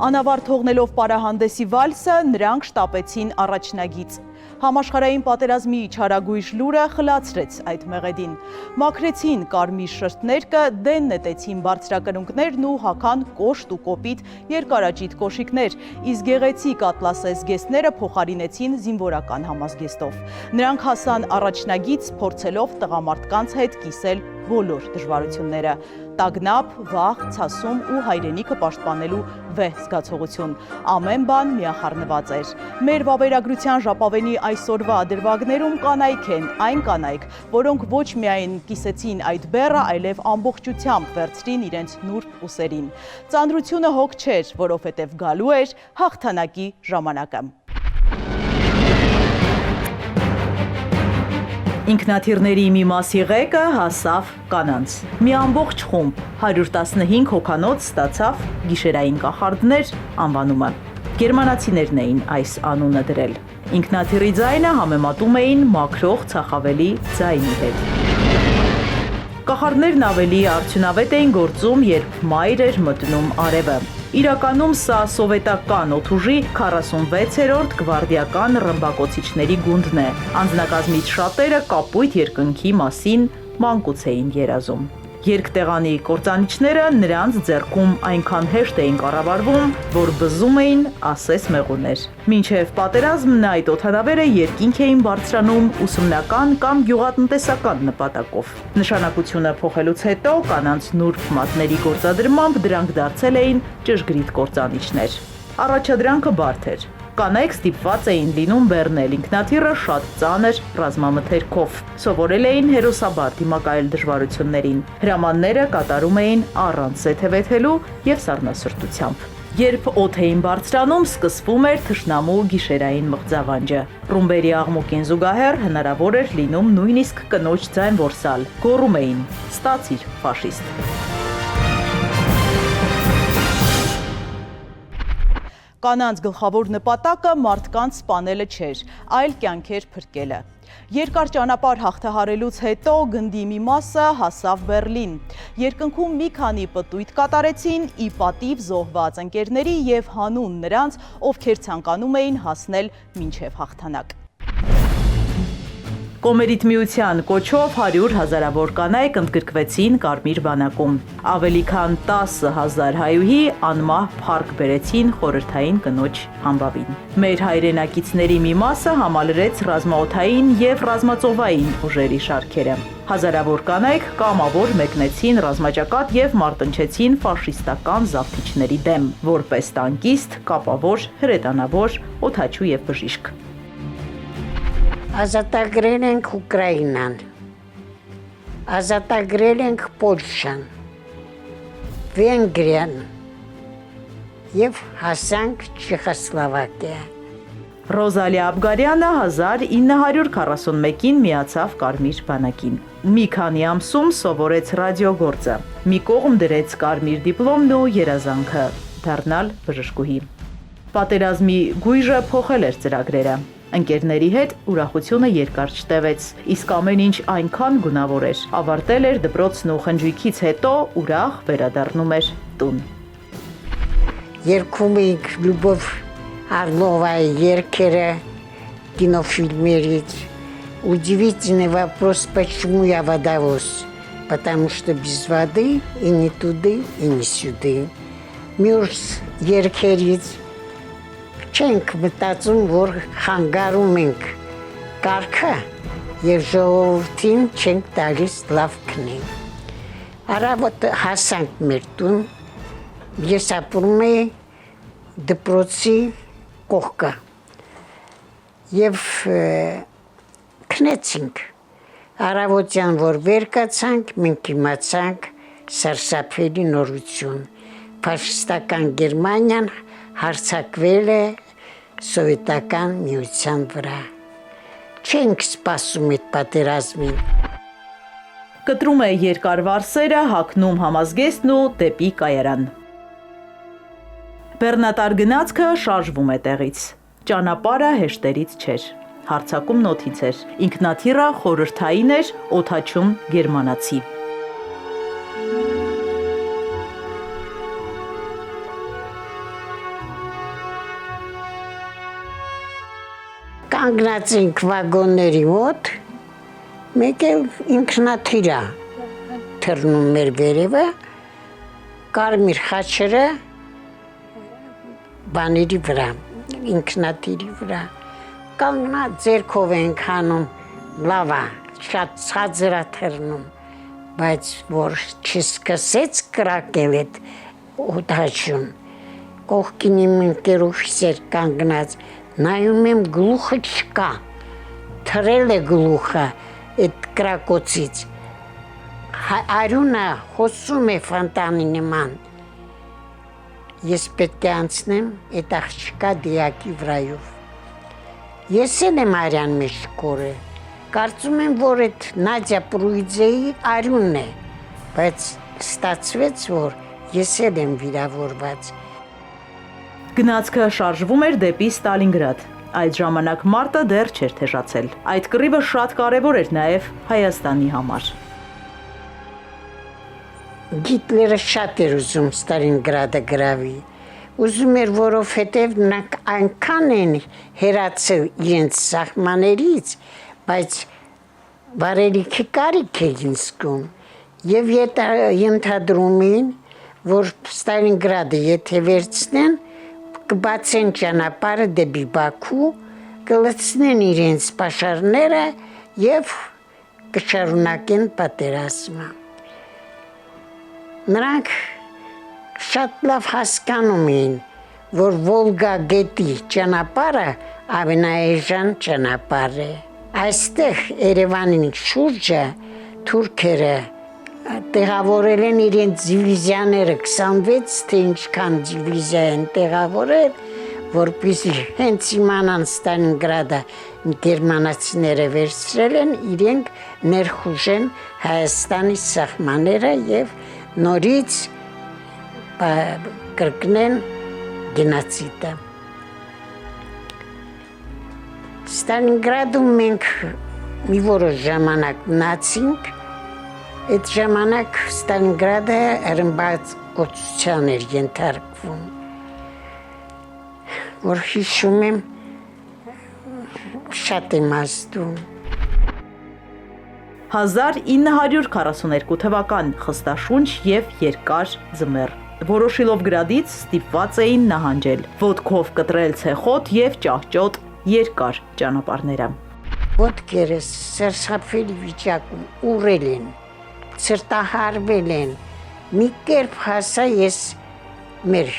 Անավարտ թողնելով պարահանդեսի վալսը, նրանք շտապեցին առաջնագիծ։ Համաշխարհային պատերազմի չարագույժ լուրը խլացրեց այդ մեղեդին։ Մաքրեցին կարմիր շրթներկը, դեն նետեցին բարձրակրունկներն ու հագան կոշտ ու կոպիտ երկարաճիտ կոշիկներ, իսկ գեղեցիկ ատլասե զգեստները փոխարինեցին զինվորական համազգեստով։ Նրանք հասան առաջնագիծ, փորձելով տղամարդկանց հետ կիսել բոլոր դժվարությունները։ Տագնապ, վախ, ցասում ու հայրենիքը պաշտպանելու վեհ զգացողություն։ Ամեն բան միախառնված էր։ Մեր վավերագրության ժապավենի այսօրվա դրվագներում կանայք են, այն կանայք, որոնք ոչ միայն կիսեցին այդ բեռը, այլև ամբողջությամբ վերցրին իրենց նուրբ ուսերին։ Ծանրությունը հոգ չէր, որովհետև գալու էր հաղթանակի ժամանակը։ Ինքնաթիռների մի մասի ղեկը հասավ կանանց։ Մի ամբողջ խումբ 115 հոգանոց ստացավ գիշերային կախարդներ անվանումը։ Գերմանացիներն էին այս անունը դրել։ Ինքնաթիռի ձայնը համեմատում էին մաքրող ցախավելի ձայնի հետ։ Կախարդներն ավելի արդյունավետ էին գործում, երբ մայր էր մտնում արևը։ Իրականում սա սովետական օդուժի 46-րդ գվարդիական ռմբակոծիչների գունդն է։ Անձնակազմից շատերը կապույտ երկնքի մասին մանկուց էին երազում։ Երկտեղանի կործանիչները նրանց ձեռքում այնքան հեշտ էին կառավարվում, որ բզում էին ասես մեղուներ։ Մինչև պատերազմն այդ օդանավերը երկինք էին բարձրանում ուսումնական կամ գյուղատնտեսական նպատակով։ Նշանակությունը փոխելուց հետո կանանց նուրբ մատների գործադրմամբ դրանք դարձել էին ճշգրիտ կործանիչներ։ Առաջադրանքը բարդ էր։ Կանայք ստիպված էին լինում բեռնել ինքնաթիռը շատ ծանր ռազմամթերքով։ Սովորել էին հերոսաբար դիմակայել դժվարություններին։ Հրամանները կատարում էին առանց զեթևեթելու և սառնասրտությամբ։ Երբ օդ էին բարձրանում, սկսվում էր թշնամու գիշերային մղձավանջը։ Ռումբերի աղմուկին զուգահեռ հնարավոր էր լինում նույնիսկ կնոջ ձայն որսալ։ Գոռում էին. «Ստացիր, ֆաշիստ»։ Կանանց գլխավոր նպատակը մարդկանց սպանելը չէր, այլ կյանքեր փրկելը։ Երկար ճանապարհ հաղթահարելուց հետո գնդի մի մասը հասավ Բեռլին։ Երկնքում մի քանի պտույտ կատարեցին ի պատիվ զոհված ընկերների և հանուն նրանց, ովքեր ցանկանում էին հասնել մինչև հաղթանակ։ Կոմերիտ միության կոչով 100 հազարավոր կանայք ընդգրկվեցին Կարմիր բանակում։ Ավելի քան 10,000 հայուհի անմահ փառք բերեցին խորհրդային կնոջ համբավին։ Մեր հայրենակիցների մի մասը համալրեց ռազմաօդային և ռազմածովային ուժերի շարքերը։ Հազարավոր կանայք կամավոր մեկնեցին ռազմաճակատ և մարտնչեցին ֆաշիստական զավթիչների դեմ, որպես տանկիստ, կապավոր, հրետանավոր, օդաչու և բժիշկ։ Ազատագրել ենք Ուկրաինան, ազատագրել ենք Պոլշան, Վենգրիան և հասանք Չեխոսլովակիա։ Ռոզալիա Աբգարյանը 1941-ին միացավ Կարմիր բանակին։ Մի քանի ամսում սովորեց ռադիոգործը։ Մի կողմ դրեց կարմիր դիպլոմն ու երազանքը՝ դառնալ բժշկուհի։ Պատերազմի գույժը փոխել էր ծրագրերը։ Ընկերների հետ ուրախությունը երկար չտևեց, իսկ ամեն ինչ այնքան գունավոր էր։ Ավարտել էր դպրոցն ու խնջույքից հետո ուրախ վերադառնում էր տուն։ Երգում էինք Լյուբով Орловայի երգերը кинофильмерից։ Удивительный вопрос, почему я водовоз? Потому что без воды и не туды, и не сюды. Մյուս երգերից չենք մտածում, որ խանգարում ենք կարգը և ժողովրդին չենք տալիս լավ քնի։ Առավոտ հասանք մեր տուն, ես ապրում էի դպրոցի կողքը և քնեցինք։ Առավոտյան, որ վեր կացանք, մենք իմացանք սարսափելի նորություն։ Ֆաշիստական Գերմանիան հարձակվել է սովետական միության վրա։ Չենք սպասում այդ պատերազմին։ Կտրում է երկար վարսերը, հագնում համազգեստն ու դեպի կայարան։ Բեռնատար գնացքը շարժվում է տեղից։ Ճանապարհը հեշտերից չէր։ Հարձակումն օդից էր։ Ինքնաթիռը խորհրդային էր, օդաչուն գերմանացի։ կանգնած ենք վագոնների մոտ, մեկ էլ ինքնաթիրա թռնում մեր վերևը, կարմիր խաչերը բաների վրա, ինքնաթիրի վրա, կանգնած ձերքով ենք հանում, լավա, շատ ցածր է թռնում, բայց որ չսկսեց կրակել այդ օդաչուն, կողքին իմ ընկերոջս էր կանգնած, նայում եմ գլուխը չկա, թռել է գլուխը այդ կրակոցից, արյունը հոսում է ֆոնտանի նման, ես պետք է անցնեմ այդ աղջկա դիակի վրայով, ես էլ եմ արյան մեջ կորը, կարծում եմ, որ այդ Նադյա Պրուիձեի արյունն է, բայց ստացվեց, որ ես էլ եմ վիրավորված։ Գնացքը շարժվում էր դեպի Ստալինգրադ։ Այդ ժամանակ մարտը դեռ չէր թեժացել։ Այդ կռիվը շատ կարևոր էր նաև Հայաստանի համար։ Գիտլերը շատ էր ուզում Ստալինգրադը գրավի։ Ուզում էր, որովհետև նրանք այնքան են հեռացել իրենց սահմաններից, բայց վարելիքի կարիք էին զգում եւ ենթադրում էին, որ Ստալինգրադը եթե վերցնեն, կբացեն ճանապարհը դեպի Բաքու, կլցնեն իրենց պաշարները եւ կշարունակեն պատերազմը։ Նրանք շատ լավ հասկանում էին, որ Վոլգա գետի ճանապարհը ամենաէժան ճանապարհ է։ Այստեղ Երևանի շուրջը թուրքերը տեղավորել են իրենց դիվիզիաները 26 թե ինչքան դիվիզիա են տեղավորել, որպեսզի հենց իմանան Ստալինգրադը գերմանացիները վերցրել են, իրենք ներխուժեն Հայաստանի սահմանները եւ նորից կրկնեն գենոցիդը։ Ստալինգրադում մենք մի որոշ ժամանակ մնացինք, այդ ժամանակ Ստալինգրադը ռմբակոծության էր ենթարկվում, որ հիշում եմ, շատ եմ ազդում։ 1942 թվական խստաշունչ եւ երկար ձմեռ։ Որոշիլովգրադից ստիպված էին նահանջել, ոտքով կտրել ցեխոտ եւ ճահճոտ երկար ճանապարհները։ Ոտքերս սարսափելի վիճակում ուռել են, ցրտահարվել են, մի կերպ հասա ես մեր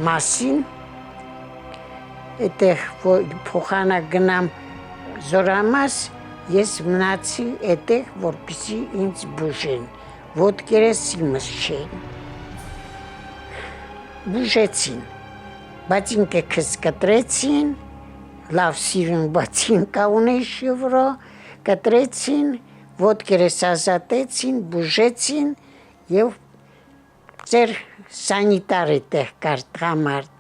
մասին, այդտեղ փոխանակ գնամ Զորամաս, ես մնացի այդտեղ, որպեսզի ինձ բուժեն, ոտքերս իմս չեն, բուժեցին, բայց ինքս կտրեցին, լավ սիրուն բացին կաունեի շևրո, կտրեցին, ոտքերս ազատեցին, բուժեցին և ձեր սանիտար այդտեղ կար տղամարդ,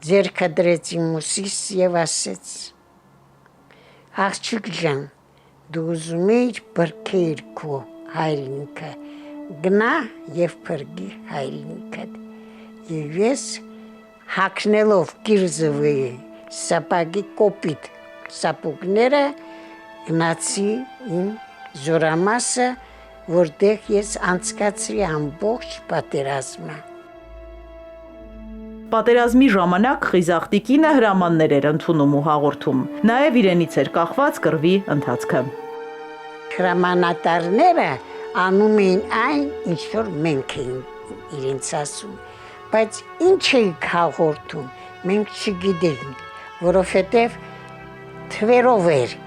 ձերքը դրեցին մուսիս և ասեց, աղջիկ ջան, դու ուզում էիր բրգեիր քո հայրենիքը, գնա և բրգի հայրենիքդ, և ես հագնելով կիրզովի սապագի կոպիտ սապուկները գնացի իմ Զորամասը, որտեղ ես անցկացրի ամբողջ պատերազմը։ Պատերազմի ժամանակ խիզախ տիկինը հրամաններ էր ընդունում ու հաղորդում, նաև իրենից էր կախված կռվի ընթացքը։ Հրամանատարները անում էին այն, ինչ որ մենք էին իրենց ասում, բայց ինչ էիք հաղորդում, մենք չգիտեինք, որովհետև թվերով էր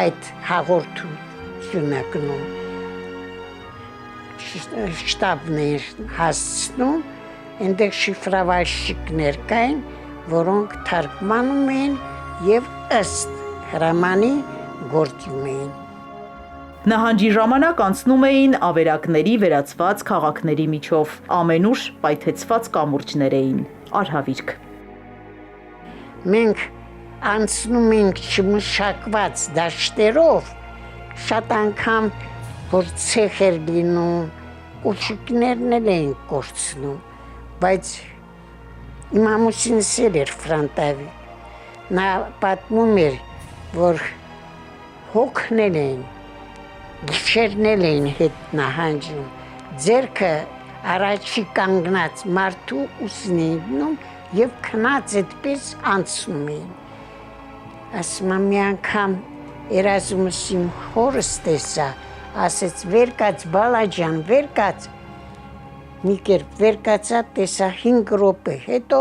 այդ հաղորդությունը գնում, շտաբն էր հասցնում, այնտեղ շիֆրավարշիկներ կային, որոնք թարգմանում էին և ըստ հրամանի գործում էին։ Նահանջի ժամանակ անցնում էին ավերակների վերածված քաղաքների միջով, ամենուր պայթեցված կամուրջներ էին, արհավիրք։ Մենք անցնում ենք չմշակված դաշտերով, շատ անգամ որ ցեխ էր լինում, կուչիկներն էլ էին կորցնում, բայց իմ ամուսինս էլ էր ֆրանտավի, նա պատմում էր, որ հոգնել էին, գիշերնել էին հետ նահանջում, ձերքը առաջի կանգնած մարդու ուսն էին դնում և քնած այդպես անցնում էին։ Ասում եմ մի անգամ երազումս իմ հորս տեսա, ասեց վեր կաց բալաջան, վեր կաց, մի կերպ վեր կացա, տեսա 5 րոպե, հետո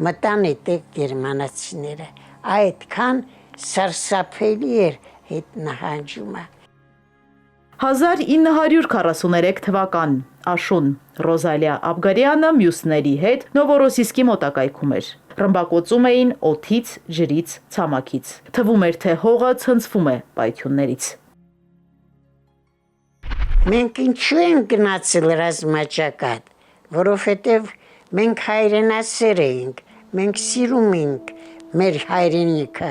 մտան էտեք գերմանացիները, այդքան սարսափելի էր հետ նահանջումը։ 1943 թվական աշուն Ռոզալիա Աբգարյանը մյուսների հետ Նովորոսիսկի մոտակայքում էր։ Ռմբակոծում էին օդից, ջրից, ցամաքից։ Թվում էր, թե հողը ցնցվում է պայթյուններից։ Մենք ինչու ենք գնացել ռազմաճակատ, որովհետև մենք հայրենասեր էինք, մենք սիրում ենք մեր հայրենիքը։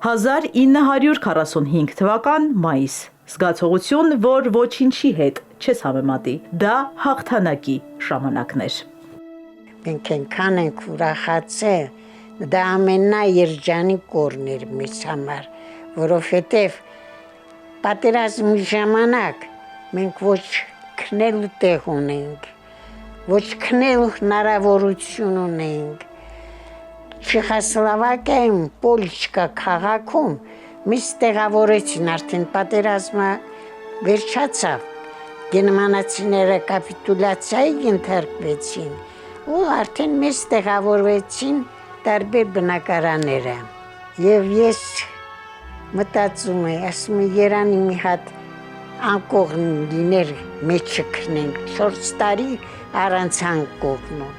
1945 թվական մայիս։ Զգացողություն, որ ոչինչի հետ չես համեմատի, դա հաղթանակի ժամանակներ։ Մենք ենքան ենք ուրախացել, դա ամենաերջանիկ օրն էր մեզ համար, որովհետև պատերազմի ժամանակ մենք ոչ քնելու տեղ ունենք, ոչ քնելու հնարավորություն ունենք։ Չեխոսլովակիայում Պոլիչկա քաղաքում մեզ տեղավորեցին, արդեն պատերազմը վերջացավ, գերմանացիները կապիտուլյացիայի ենթարկվեցին ու արդեն մեզ տեղավորվեցին տարբեր բնակարանները։ Եվ ես մտածում եմ, ասում եմ Երանի մի հատ անկողն լիներ մեջը քնենք, 4 տարի առանց անկողնու։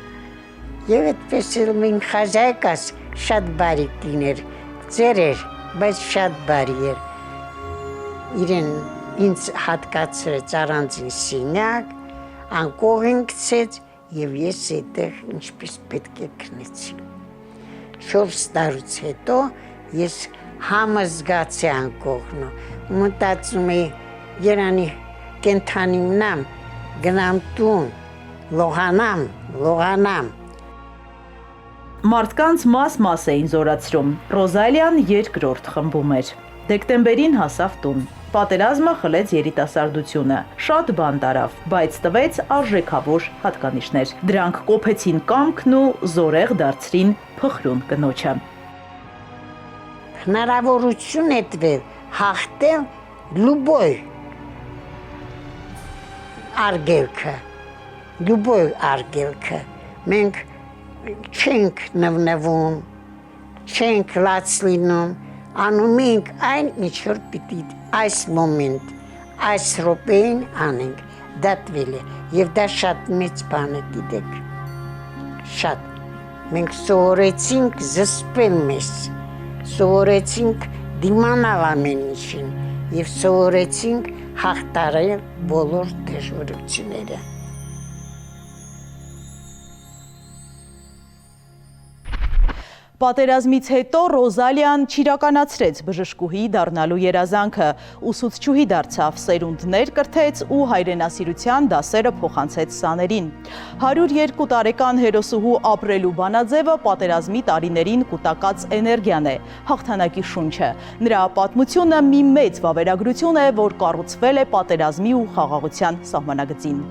Եվ այդպես էլ մենք խազայկաս շատ բարիք լիներ, ծեր էր, բայց շատ բարի էր։ Իրեն ինձ հատկացրեց առանձին սենյակ, անկողին գցեց և ես այդտեղ ինչպես պետք է քնեցի։ 4 տարուց հետո ես համը զգացի անկողնու, մտածում էի Երանի կենթանի մնամ, գնամ տուն, լողանամ։ Մարդկանց մաս էին զորացրում, Ռոզալիան երկրորդ խմբում էր։ Դեկտեմբերին հասավ տուն։ Պատերազմը խլեց երիտասարդությունը, շատ բան տարավ, բայց տվեց արժեքավոր հատկանիշներ։ Դրանք կոփեցին կամքն ու զորեղ դարձրին փխրուն կնոջը։ Հնարավորություն է տվել հաղթել լուբոյ արգելքը։ Մենք չենք նվնվում, չենք լաց լինում, անում ենք այն ինչ որ պիտի այս մոմենտ, այս րոպեին անենք, դա տվել է և դա շատ մեծ բան է, գիտեք, շատ։ Մենք սովորեցինք զսպել մեզ, սովորեցինք դիմանալ ամեն ինչին և սովորեցինք հաղթարել բոլոր դժվարությունները։ Պատերազմից հետո Ռոզալիան չիրականացրեց բժշկուհի դառնալու երազանքը, ուսուցչուհի դարձավ, սերունդներ կրթեց ու հայրենասիրության դասերը փոխանցեց սաներին։ 102 տարեկան հերոսուհու ապրելու բանաձևը պատերազմի տարիներին կուտակած էներգիան է, հաղթանակի շունչը։ Նրա պատմությունը մի մեծ վավերագրություն է, որ կառուցվել է պատերազմի ու խաղաղության սահմանագծին։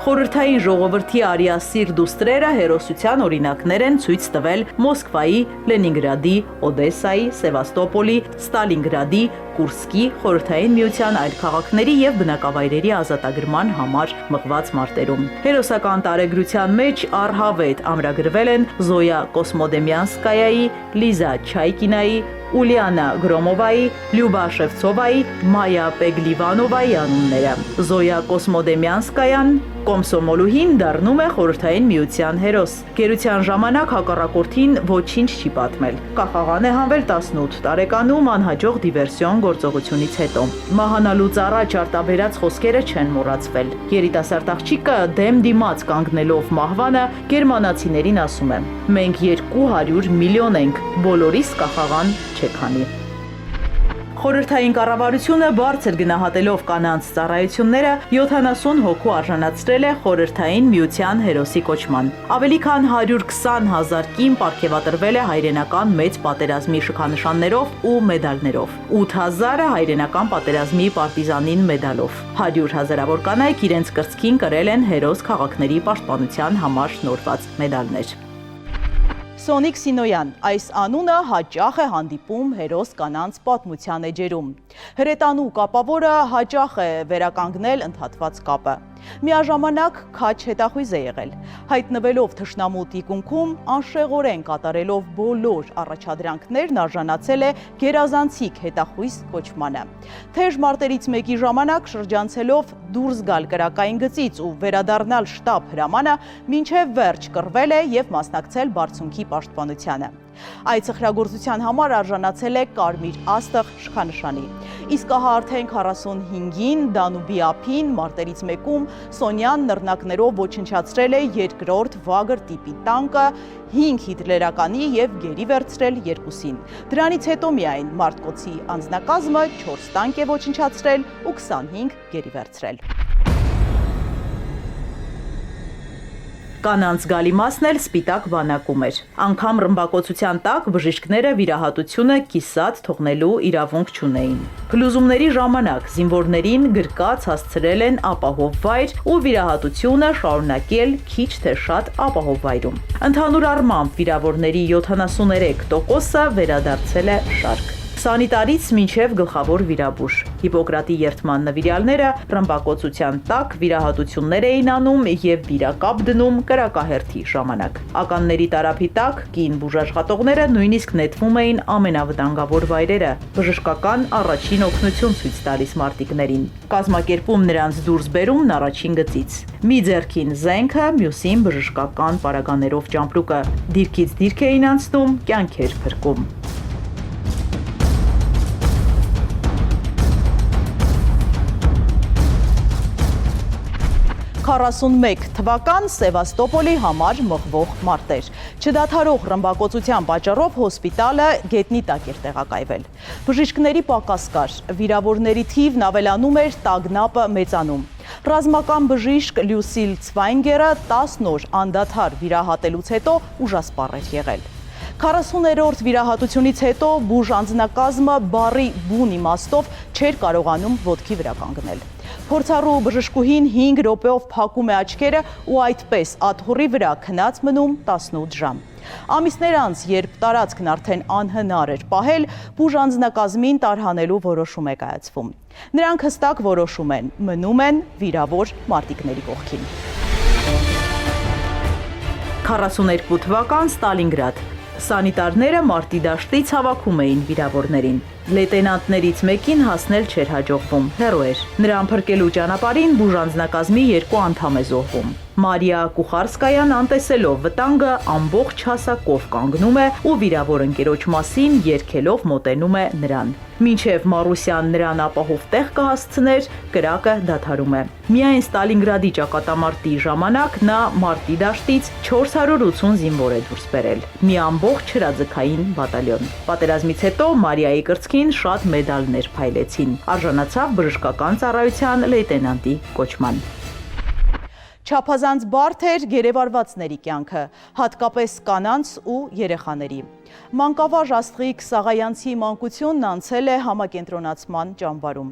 Խորհրդային ժողովրդի արիասիր դուստրերը հերոսության օրինակներ են ցույց տվել Մոսկվայի, Լենինգրադի, Օդեսայի, Սևաստոպոլի, Ստալինգրադի, Կուրսկի, Խորհրդային միության այլ քաղաքների և բնակավայրերի ազատագրման համար մղված մարտերում։ Հերոսական տարեգրության մեջ առհավետ ամրագրվել են Զոյա Կոսմոդեմյանսկայայի, Լիզա Չայկինայի, Ուլիանա Գրոմովայի, Լյուբա Շևցովայի, Մայա Պեգլիվանովայի անունները։ Զոյա Կոսմոդեմյանսկայան Կոմսոմոլուհին դառնում է Խորհրդային միության հերոս։ Գերության ժամանակ հակառակորդին ոչինչ չի պատմել։ Կախաղան է հանվել 18 տարեկանում անհաջող դիվերսիոն գործողությունից հետո։ Մահանալուց առաջ արտաբերած խոսքերը չեն մոռացվել։ Երիտասարդ աղջիկը դեմ դիմաց կանգնելով մահվանը գերմանացիներին ասում է. «Մենք 200 միլիոն ենք, բոլորիս կախաղան չեք հանի»։ Խորհրդային կառավարությունը բարձր գնահատելով կանանց ծառայությունները 70 հոգու արժանացրել է Խորհրդային միության հերոսի կոչման։ Ավելի քան 120,000 կին պարգևատրվել է հայրենական մեծ պատերազմի շքանշաններով ու մեդալներով։ 8,000-ը հայրենական պատերազմի պարտիզանին մեդալով։ 100,000-ավոր կանայք իրենց կրծքին կրել են հերոս քաղաքների պաշտպանության համար շնորհված մեդալներ։ Սոնիկ Սինոյան, այս անունը հաճախ է հանդիպում հերոս կանանց պատմության էջերում։ Հրետանու կապավորը հաճախ է վերականգնել ընդհատված կապը։ Միաժամանակ քաջ հետախույզ է եղել։ Հայտնվելով թշնամու թիկունքում, անշեղորեն կատարելով բոլոր առաջադրանքներն արժանացել է գերազանցիկ հետախույզ կոչմանը։ Թեժ մարտերից մեկի ժամանակ շրջանցելով դուրս գալ կրակային գծից ու վերադառնալ շտաբ հրամանը, մինչև վերջ կռվել է եւ մասնակցել բարձունքի պաշտպանությանը։ Այդ սխրագործության համար արժանացել է Կարմիր աստղ շքանշանի։ Իսկ ահա արդեն 45-ին Դանուբի ափին մարտերից մեկում Սոնյան նռնակներով ոչնչացրել է երկրորդ Վագր տիպի տանկը, 5 հիտլերականի եւ գերի վերցրել 2-ին։ Դրանից հետո միայն մարտկոցի անձնակազմը 4 տանկ է ոչնչացրել ու 25 գերի վերցրել։ Կանանց գալի մասն էլ սպիտակ բանակում էր։ Անգամ ռմբակոծության տակ բժիշկները վիրահատությունը կիսատ թողնելու իրավունք չունեին։ Փլուզումների ժամանակ զինվորներին գրկած հասցրել են ապահով վայր ու վիրահատությունը շարունակել քիչ թե շատ ապահով վայրում։ Ընդհանուր առմամբ վիրավորների 73%-ը վերադարձել է շարք։ Սանիտարից մինչև գլխավոր վիրաբույժ։ Հիպոկրատի երդման նվիրյալները ռմբակոծության տակ վիրահատություններ էին անում եւ վիրակապ դնում կրակահերթի ժամանակ։ Ականների տարափի տակ կին բուժաշխատողները նույնիսկ նետվում էին ամենավտանգավոր վայրերը, բժշկական առաջին օգնություն ցույց տալիս մարտիկներին։ Կազմակերպում նրանց դուրս բերումն առաջին գծից։ Մի ձեռքին զենքը, մյուսին բժշկական պարագաներով ճամպրուկը։ Դիրքից դիրք էին անցնում, կյանքեր փրկում։ 41 թվական Սևաստոպոլի համար մղվող մարտեր։ Չդադարող ռմբակոծության պատճառով հոսպիտալը գետնի տակ էր տեղակայվել։ Բժիշկների պակաս կար, վիրավորների թիվն ավելանում էր, տագնապը մեծանում։ Ռազմական բժիշկ Լյուսիլ Ցվայնգերը 10 օր անդադար վիրահատելուց հետո ուժասպառ էր րեղել։ 40-րդ վիրահատությունից հետո բուժ անձնակազմը բառի բուն իմաստով չէր կարողանում ոտքի վրա կանգնել։ Փորձառու բժշկուհին 5 րոպեով փակում է աչքերը ու այդպես աթոռի վրա քնած մնում 18 ժամ։ Ամիսներ անց, երբ տարածքն արդեն անհնար էր պահել, բուժ անձնակազմին տարհանելու որոշում է կայացվում։ Նրանք հստակ որոշում են, մնում են վիրավոր մարտիկների կողքին։ 42 թվական Ստալինգրադ։ Սանիտարները մարտի դաշտից հավաքում էին վիրավորներին։ Լեյտենանտներից մեկին հասնել չէր հաջողվում, հեռու էր։ Նրան փրկելու ճանապարհին բուժանձնակազմի 2 անդամ է զոհվում։ Մարիա Կուխարսկայան անտեսելով վտանգը ամբողջ հասակով կանգնում է ու վիրավոր ընկերոջ մասին երգելով մոտենում է նրան։ Մինչև Մարուսյան նրան ապահով տեղ կհասցներ, կրակը դադարում է։ Միայն Ստալինգրադի ճակատամարտի ժամանակ նա մարտի դաշտից 480 զինվոր է դուրս բերել։ Մի ամբողջ հրաձգային բատալյոն։ Պատերազմից հետո Մարիայի կրծքին շատ մեդալներ փայլեցին։ Արժանացավ բժշկական ծառայության լեյտենանտի կոչման։ Չափազանց բարդ էր գերեվարվածների կյանքը, հատկապես կանանց ու երեխաների։ Մանկավարժ Աստղիկ Սաղայանցի մանկությունն անցել է համակենտրոնացման ճամբարում։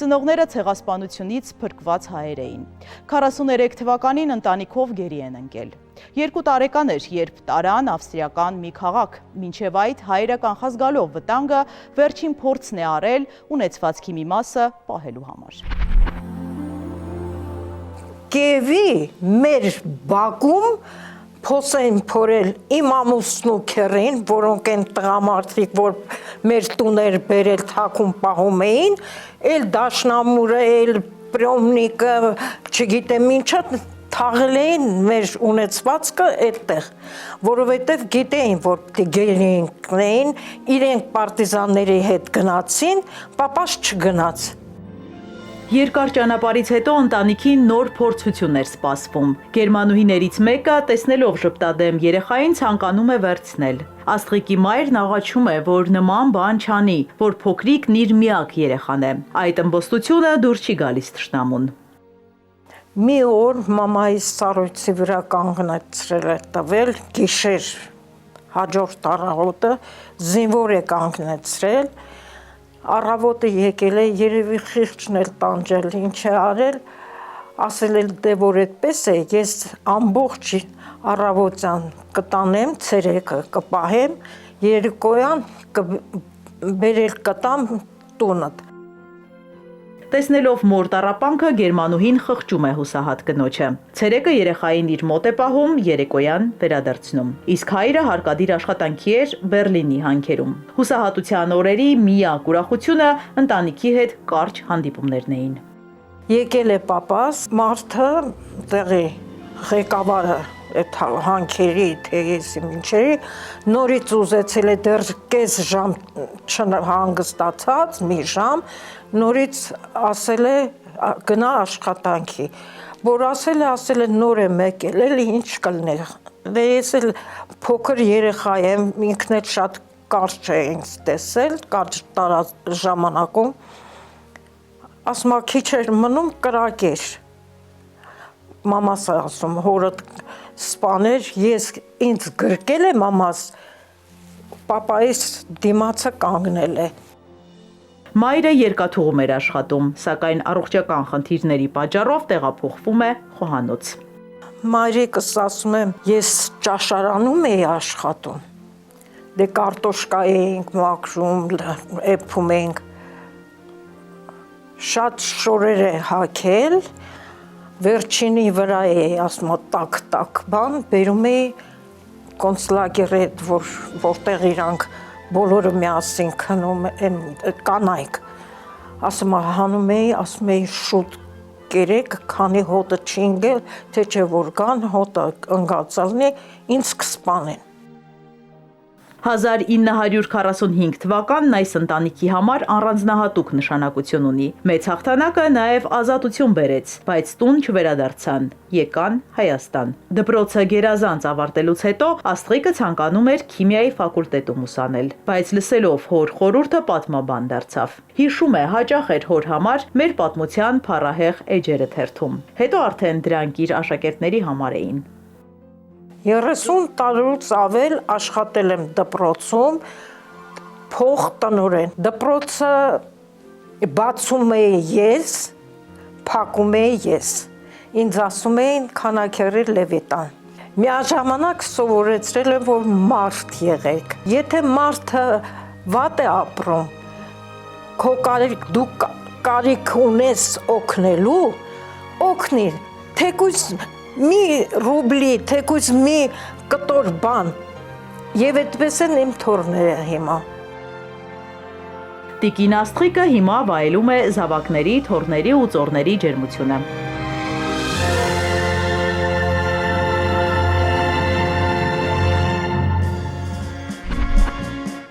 Ծնողները ցեղասպանությունից փրկված հայեր էին։ 43 թվականին ընտանիքով գերի են ընկել։ 2 տարեկան էր, երբ տարան ավստրիական մի քաղաք, մինչև այդ հայրը կանխազգալով վտանգը վերջին փորձն է արել ունեցվածքի մի մասը պահելու համար։ Կիևի մեր բակում փոս են փորել իմ ամուսնու քերին, որոնք են տղամարդիկ, որ մեր տուներ բերել թաքուն պահում էին, էլ դաշնամուրը, էլ պրոմնիկը, չգիտեմ ինչա, թաղել էին մեր ունեցվածքը այդտեղ, որովհետև գիտեին, որ գերին, իրենք պարտիզանների հետ գնացին, պապաս չգնաց։ Երկար ճանապարհից հետո ընտանիքին նոր փորձություն էր սպասվում։ Գերմանուհիներից մեկը, տեսնելով ժպտադեմ երեխային, ցանկանում է վերցնել։ Աստղիկի մայրն աղաչում է, որ նման բան չանի, որ փոքրիկն իր միակ երեխան է։ Այդ ըմբոստությունը դուր չի գալիս թշնամուն։ Մի օր մամայիս սառույցի վրա կանգնեցրել է տվել, գիշեր հաջորդ առավոտը զինվոր է կանգնեցրել, առավոտը եկել է, երևի խիղճն էլ տանջել, ինչ է արել, ասել էլ դե որ այդպես է, ես ամբողջ առավոտյան կտանեմ, ցերեկը կպահեմ, երեկոյան բերել կտամ տունդ։ Տեսնելով մոր տառապանքը Գերմանուհին խղճում է հուսահատ կնոջը։ Ցերեկը երեխային իր մոտ է պահում, երեկոյան վերադարձնում։ Իսկ հայրը հարկադիր աշխատանքի էր Բերլինի հանքերում։ Հուսահատության օրերի միակ ուրախությունը ընտանիքի հետ կարճ հանդիպումներն էին։ Եկել է պապաս, մարդը տեղի ղեկավարը այդ հանքերի թեյեսի մինչերի նորից ուզեցել է դեռ կես ժամ չհանգստացած, մի ժամ նորից ասել է գնա աշխատանքի, որ ասել է նոր եմ եկել, էլի ինչ կլինի, դե ես էլ փոքր երեխա եմ, ինքն էլ շատ կարճ է ինձ տեսել, կարճ ժամանակում, ասում քիչ էր մնում կրակեր, մամաս ասում հորդ սպաներ, ես ինձ գրկել է մամաս, պապայիս դիմացը կանգնել է։ Մայրը երկաթուղում էր աշխատում, սակայն առողջական խնդիրների պատճառով տեղափոխվում է խոհանոց։ Մայրիկս ասում եմ, ես ճաշարանում էի աշխատում, դե կարտոշկա էինք մաքրում, էփում էինք, շատ շորեր է հագել, վերջինի վրա է ասում տակ բան, բերում էի կոնցլագեր հետ, որտեղ իրանք բոլորը միասին քնում են կանայք, ասում հանում էի, ասում էի շուտ կերեք, քանի հոտը չի ընկել, թե չէ որ կան հոտը ընկածալնի, ինձ կսպանեն։ 1945 թվականն այս ընտանիքի համար առանձնահատուկ նշանակություն ունի։ Մեծ հաղթանակը նաև ազատություն բերեց, բայց տուն չվերադարձան, եկան Հայաստան։ Դպրոցը գերազանց ավարտելուց հետո Աստղիկը ցանկանում էր քիմիայի ֆակուլտետում ուսանել, բայց լսելով հոր խորհուրդը պատմաբան դարձավ։ Հիշում է, հաճախ էր հոր համար մեր պատմության փառահեղ էջերը թերթում։ Հետո արդեն դրանք իր աշակերտների համար էին։ 30 տարուց ավել աշխատել եմ դպրոցում, փող տնօրեն։ Դպրոցը բացում էի ես, փակում էի ես։ Ինձ ասում էին քանաքեռի Լևիտան։ Միաժամանակ սովորեցրել եմ, որ մարդ եղեք։ Եթե մարդը վատ է ապրում, դու կարիք ունես օգնելու, օգնիր, թեկուզ մի ռուբլի, թեկուզ մի կտոր բան, և այդպես են իմ թորները հիմա։ Տիկին Աստղիկը հիմա վայելում է զավակների, թորների ու ծոռների ջերմությունը։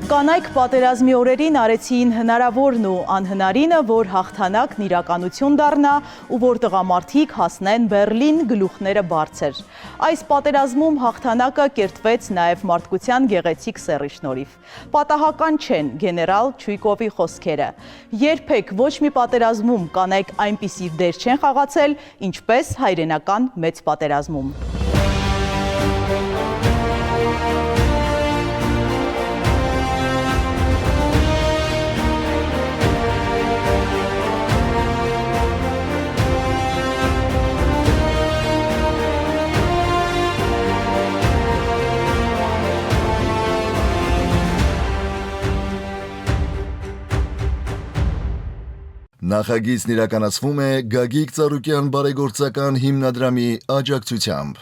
Կանայք պատերազմի օրերին արեցին հնարավորն ու անհնարինը, որ հաղթանակն իրականություն դառնա ու որ տղամարդիկ հասնեն Բերլին գլուխները բարձր։ Այս պատերազմում հաղթանակը կերտվեց նաև մարդկության գեղեցիկ սեռի շնորհիվ։ Պատահական չեն գեներալ Չույկովի խոսքերը։ Երբեք ոչ մի պատերազմում կանայք այնպիսի դեր չեն խաղացել, ինչպես հայրենական մեծ պատերազմում։ Նախագիծն իրականացվում է Գագիկ Ծառուկյան բարեգործական հիմնադրամի աջակցությամբ։